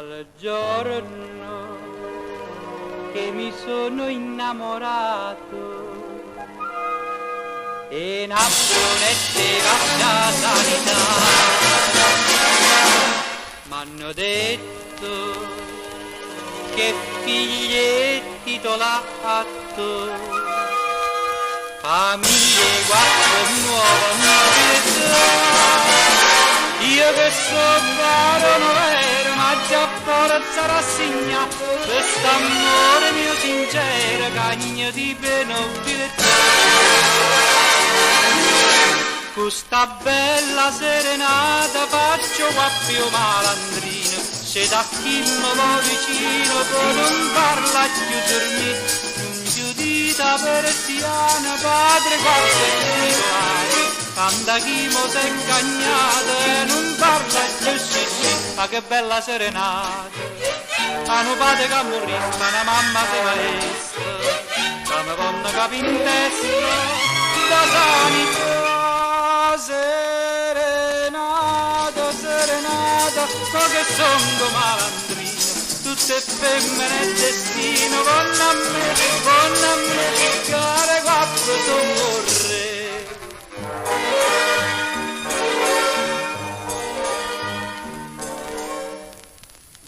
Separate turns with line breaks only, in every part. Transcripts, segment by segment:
Dal giorno che mi sono innamorato e nasconette la sanità, m'hanno detto che figlietti t'ho lasciato, famiglie quattro nuove. Io che so barono vero, ma già forza rassegna, quest'amore mio sincero, cagno di benobilità. Questa bella serenata faccio qua più malandrino, se da chi mi va vicino poi non parla più dormire, non giudita persiana, padre qualche titolare. Canta chi mo s'è ingagnato e non parla più sì, ma che bella serenata. Hanno padre che morì, ma una mamma se maestra, come quando capi in testa, da sanità. Serenata, serenata, so che sono malandrino, tutte femmine e destino, con a me, care quattro sono re.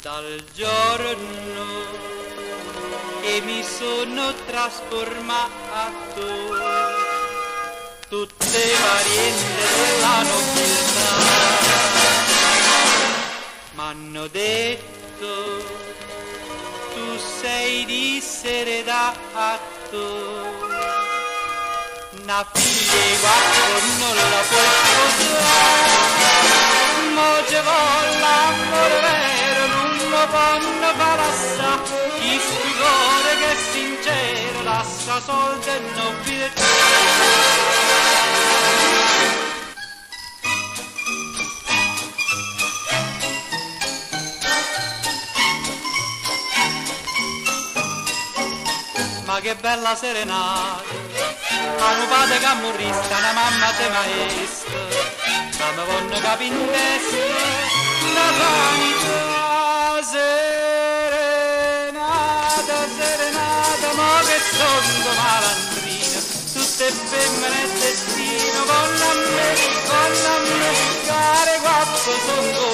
Dal giorno che mi sono trasformato, tutte variante della nobiltà m'hanno detto tu sei diseredato, una figlia quattro non la puoi sposare, mo ci vuole l'amore vero, non lo fanno palassa, chi stupore che è sincero, lascia soldi e nobiltà. Ma che bella serenata, hanno padre che morista, una mamma se maestra, come vanno capi in testa, la sanità. Serenata, serenata, ma che sono malandrino, tutte femmine e destino, con a me, care quattro sono